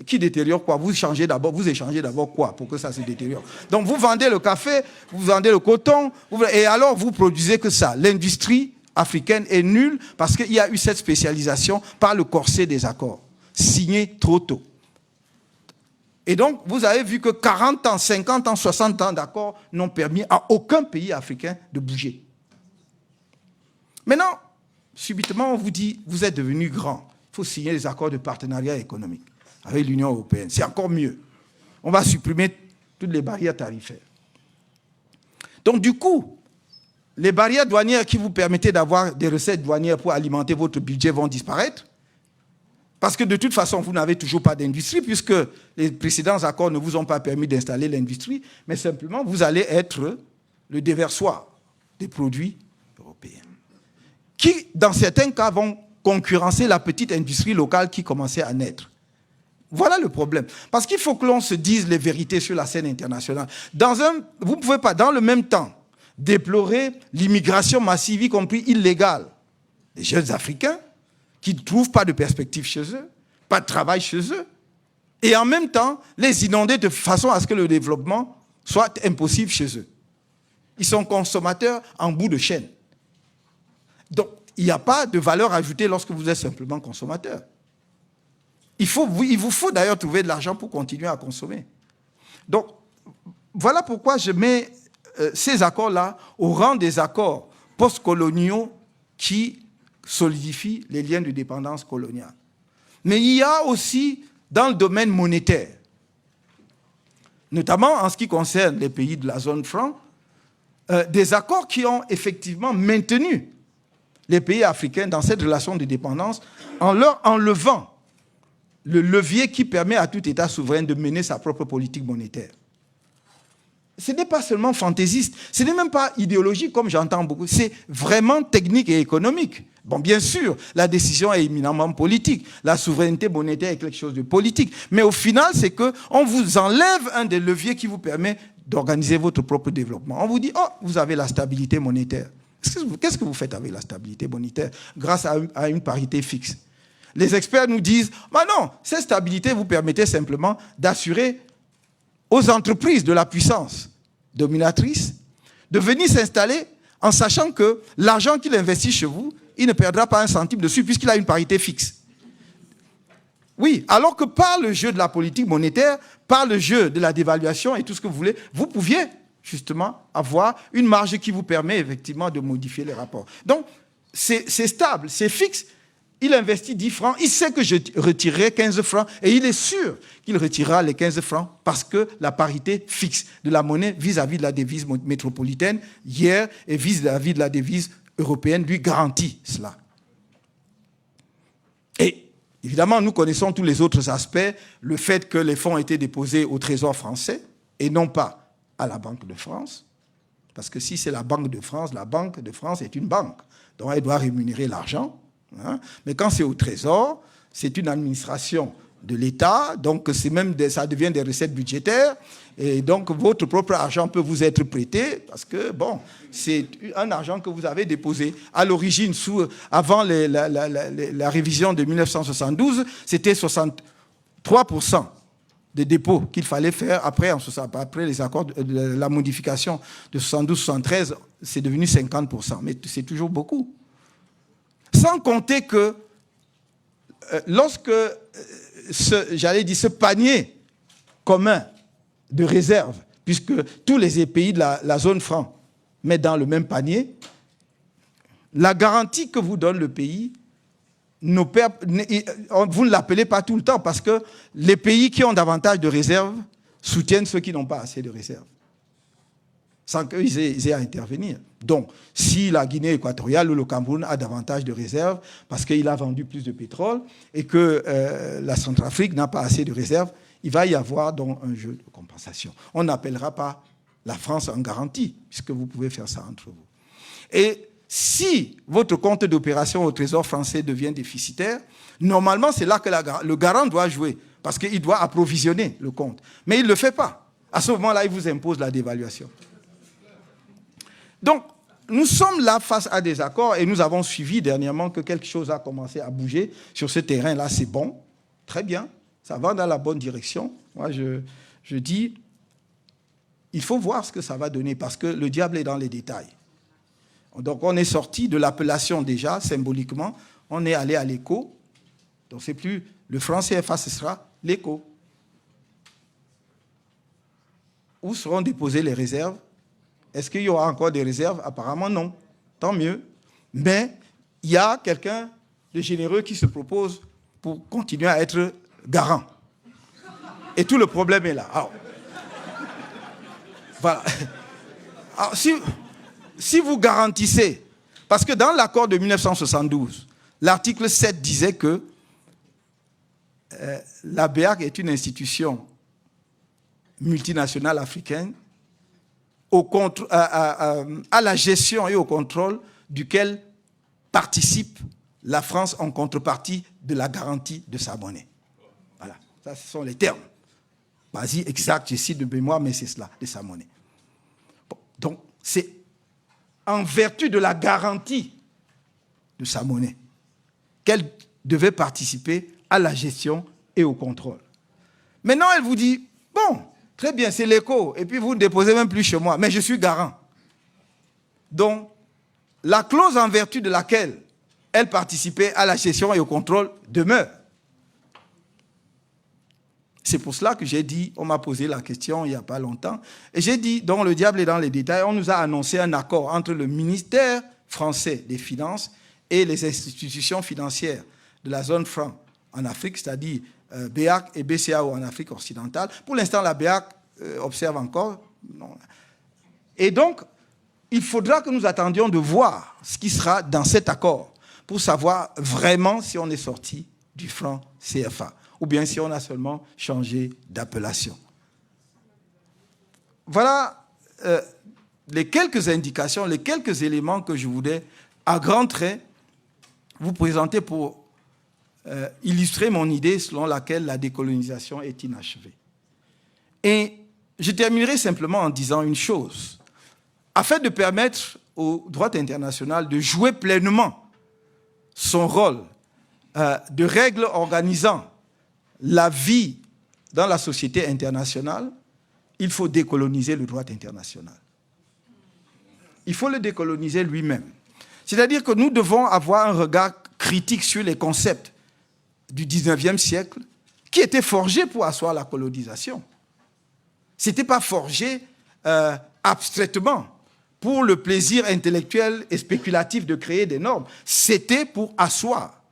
Qui détériore quoi? Vous échangez d'abord quoi pour que ça se détériore? Donc vous vendez le café, vous vendez le coton, et alors vous produisez que ça. L'industrie africaine est nulle parce qu'il y a eu cette spécialisation par le corset des accords, signés trop tôt. Et donc, vous avez vu que 40 ans, 50 ans, 60 ans d'accords n'ont permis à aucun pays africain de bouger. Maintenant, subitement, on vous dit, vous êtes devenu grand. Il faut signer des accords de partenariat économique avec l'Union européenne. C'est encore mieux. On va supprimer toutes les barrières tarifaires. Donc, du coup, les barrières douanières qui vous permettaient d'avoir des recettes douanières pour alimenter votre budget vont disparaître. Parce que de toute façon, vous n'avez toujours pas d'industrie, puisque les précédents accords ne vous ont pas permis d'installer l'industrie, mais simplement, vous allez être le déversoir des produits européens, qui, dans certains cas, vont concurrencer la petite industrie locale qui commençait à naître. Voilà le problème. Parce qu'il faut que l'on se dise les vérités sur la scène internationale. Vous ne pouvez pas, dans le même temps, déplorer l'immigration massive, y compris illégale, des jeunes Africains, qui ne trouvent pas de perspective chez eux, pas de travail chez eux, et en même temps les inonder de façon à ce que le développement soit impossible chez eux. Ils sont consommateurs en bout de chaîne. Donc, il n'y a pas de valeur ajoutée lorsque vous êtes simplement consommateur. Il vous faut d'ailleurs trouver de l'argent pour continuer à consommer. Donc, voilà pourquoi je mets ces accords-là au rang des accords postcoloniaux qui solidifie les liens de dépendance coloniale. Mais il y a aussi, dans le domaine monétaire, notamment en ce qui concerne les pays de la zone franc, des accords qui ont effectivement maintenu les pays africains dans cette relation de dépendance en leur enlevant le levier qui permet à tout État souverain de mener sa propre politique monétaire. Ce n'est pas seulement fantaisiste, ce n'est même pas idéologique comme j'entends beaucoup, c'est vraiment technique et économique. Bon, bien sûr, la décision est éminemment politique, la souveraineté monétaire est quelque chose de politique, mais au final, c'est qu'on vous enlève un des leviers qui vous permet d'organiser votre propre développement. On vous dit, oh, vous avez la stabilité monétaire. Qu'est-ce que vous faites avec la stabilité monétaire grâce à une parité fixe? Les experts nous disent, bah non, cette stabilité vous permettait simplement d'assurer aux entreprises de la puissance dominatrice de venir s'installer en sachant que l'argent qu'il investit chez vous, il ne perdra pas un centime dessus puisqu'il a une parité fixe. Oui, alors que par le jeu de la politique monétaire, par le jeu de la dévaluation et tout ce que vous voulez, vous pouviez justement avoir une marge qui vous permet effectivement de modifier les rapports. Donc, c'est stable, c'est fixe. Il investit 10 francs, il sait que je retirerai 15 francs et il est sûr qu'il retirera les 15 francs parce que la parité fixe de la monnaie vis-à-vis de la devise métropolitaine hier et vis-à-vis de la devise européenne lui garantit cela. Et évidemment, nous connaissons tous les autres aspects, le fait que les fonds ont été déposés au Trésor français et non pas à la Banque de France, parce que si c'est la Banque de France est une banque, donc elle doit rémunérer l'argent. Hein? Mais quand c'est au Trésor, c'est une administration de l'État, donc ça devient des recettes budgétaires, et donc votre propre argent peut vous être prêté, parce que bon, c'est un argent que vous avez déposé. À l'origine, avant la révision de 1972, c'était 63% des dépôts qu'il fallait faire après les accords, la modification de 72-73, c'est devenu 50%, mais c'est toujours beaucoup. Sans compter que lorsque ce panier commun de réserve, puisque tous les pays de la zone franc mettent dans le même panier, la garantie que vous donne le pays, vous ne l'appelez pas tout le temps parce que les pays qui ont davantage de réserves soutiennent ceux qui n'ont pas assez de réserves. sans qu'ils aient à intervenir. Donc, si la Guinée équatoriale ou le Cameroun a davantage de réserves parce qu'il a vendu plus de pétrole et que la Centrafrique n'a pas assez de réserves, il va y avoir donc un jeu de compensation. On n'appellera pas la France en garantie, puisque vous pouvez faire ça entre vous. Et si votre compte d'opération au Trésor français devient déficitaire, normalement, c'est là que le garant doit jouer, parce qu'il doit approvisionner le compte. Mais il ne le fait pas. À ce moment-là, il vous impose la dévaluation. Donc, nous sommes là face à des accords et nous avons suivi dernièrement que quelque chose a commencé à bouger sur ce terrain-là. C'est bon, très bien, ça va dans la bonne direction. Moi, je dis, il faut voir ce que ça va donner parce que le diable est dans les détails. Donc, on est sorti de l'appellation déjà, symboliquement, on est allé à l'éco. Donc, c'est plus le franc CFA, ce sera l'éco. Où seront déposées les réserves? Est-ce qu'il y aura encore des réserves? Apparemment, non. Tant mieux. Mais il y a quelqu'un de généreux qui se propose pour continuer à être garant. Et tout le problème est là. Alors, voilà. Alors, si vous garantissez, parce que dans l'accord de 1972, l'article 7 disait que la BEAC est une institution multinationale africaine à la gestion et au contrôle duquel participe la France en contrepartie de la garantie de sa monnaie. Voilà, ça ce sont les termes. Vas-y, exact, je cite de mémoire, mais c'est cela, de sa monnaie. Bon, donc, c'est en vertu de la garantie de sa monnaie qu'elle devait participer à la gestion et au contrôle. Maintenant, elle vous dit, bon, très bien, c'est l'éco, et puis vous ne déposez même plus chez moi, mais je suis garant. Donc, la clause en vertu de laquelle elle participait à la gestion et au contrôle demeure. C'est pour cela que j'ai dit, on m'a posé la question il n'y a pas longtemps, et j'ai dit, donc le diable est dans les détails, on nous a annoncé un accord entre le ministère français des Finances et les institutions financières de la zone franc en Afrique, c'est-à-dire BEAC et BCAO en Afrique occidentale. Pour l'instant, la BEAC observe encore. Non. Et donc, il faudra que nous attendions de voir ce qui sera dans cet accord pour savoir vraiment si on est sorti du franc CFA ou bien si on a seulement changé d'appellation. Voilà les quelques indications, les quelques éléments que je voulais, à grands traits, vous présenter pour illustrer mon idée selon laquelle la décolonisation est inachevée. Et je terminerai simplement en disant une chose. Afin de permettre au droit international de jouer pleinement son rôle de règle organisant la vie dans la société internationale, il faut décoloniser le droit international. Il faut le décoloniser lui-même. C'est-à-dire que nous devons avoir un regard critique sur les concepts du 19e siècle qui étaient forgés pour asseoir la colonisation. Ce n'était pas forgé abstraitement pour le plaisir intellectuel et spéculatif de créer des normes. C'était pour asseoir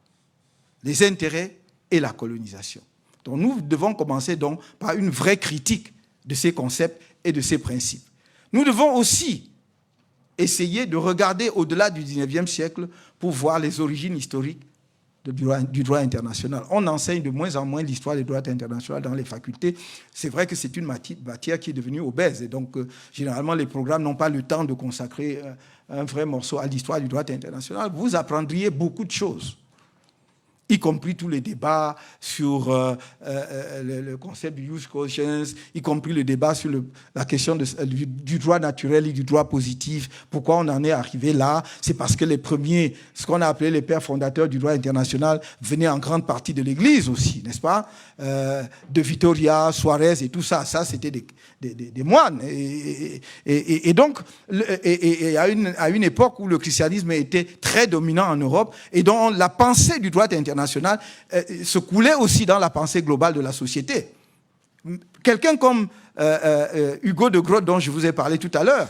les intérêts et la colonisation. Donc nous devons commencer donc par une vraie critique de ces concepts et de ces principes. Nous devons aussi essayer de regarder au-delà du 19e siècle pour voir les origines historiques du droit international. On enseigne de moins en moins l'histoire du droit international dans les facultés. C'est vrai que c'est une matière qui est devenue obèse. Et donc, généralement, les programmes n'ont pas le temps de consacrer un vrai morceau à l'histoire du droit international. Vous apprendriez beaucoup de choses, y compris tous les débats sur le concept du jus cogens, y compris le débat sur la question du droit naturel et du droit positif. Pourquoi on en est arrivé là? C'est parce que les premiers, ce qu'on a appelé les pères fondateurs du droit international, venaient en grande partie de l'Église aussi, n'est-ce pas? De Vitoria, Suarez et tout ça. Ça, c'était des moines. Et donc, à une époque où le christianisme était très dominant en Europe et dont la pensée du droit international se coulait aussi dans la pensée globale de la société. Quelqu'un comme Hugo de Groot, dont je vous ai parlé tout à l'heure,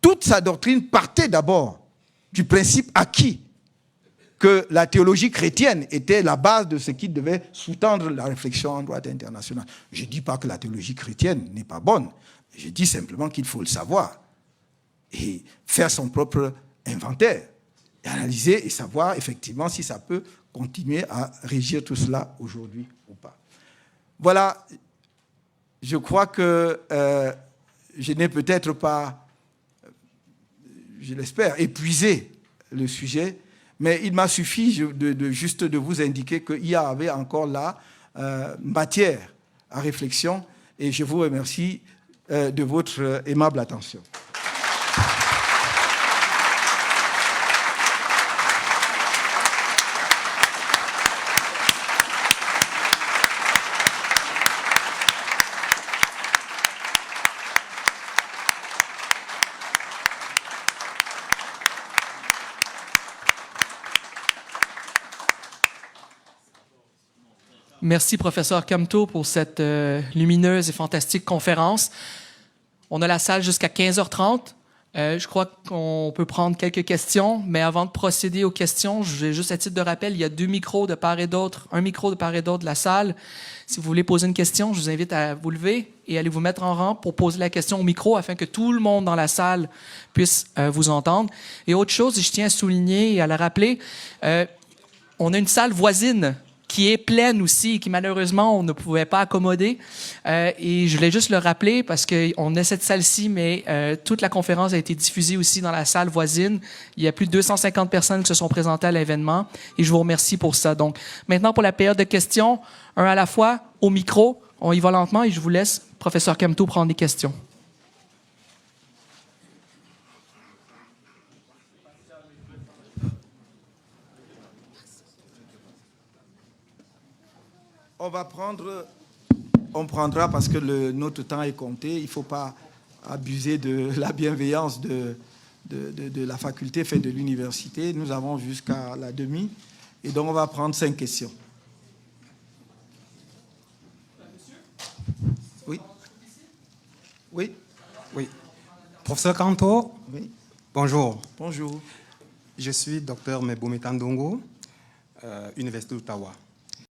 toute sa doctrine partait d'abord du principe acquis que la théologie chrétienne était la base de ce qui devait sous-tendre la réflexion en droit international. Je ne dis pas que la théologie chrétienne n'est pas bonne, je dis simplement qu'il faut le savoir. et faire son propre inventaire, et analyser et savoir effectivement si ça peut continuer à régir tout cela aujourd'hui ou pas. Voilà, je crois que je n'ai peut-être pas, je l'espère, épuisé le sujet, mais il m'a suffi juste de vous indiquer qu'il y avait encore là matière à réflexion, et je vous remercie de votre aimable attention. Merci, professeur Camteau, pour cette lumineuse et fantastique conférence. On a la salle jusqu'à 15h30. Je crois qu'on peut prendre quelques questions, mais avant de procéder aux questions, juste à titre de rappel, il y a 2 micros de part et d'autre, un micro de part et d'autre de la salle. Si vous voulez poser une question, je vous invite à vous lever et aller vous mettre en rang pour poser la question au micro afin que tout le monde dans la salle puisse vous entendre. Et autre chose, je tiens à souligner et à le rappeler, on a une salle voisine qui est pleine aussi, qui malheureusement on ne pouvait pas accommoder. Et je voulais juste le rappeler parce qu'on a cette salle-ci, mais toute la conférence a été diffusée aussi dans la salle voisine. Il y a plus de 250 personnes qui se sont présentées à l'événement et je vous remercie pour ça. Donc maintenant pour la période de questions, un à la fois, au micro, on y va lentement et je vous laisse, professeur Camteau, prendre des questions. On prendra parce que notre temps est compté. Il ne faut pas abuser de la bienveillance de la faculté faite de l'université. Nous avons jusqu'à la demi. Et donc, on va prendre 5 questions. Oui. Oui. Oui. Professeur Camteau, Oui. bonjour. Bonjour. Je suis docteur Meboumi Tandongo, Université d'Ottawa.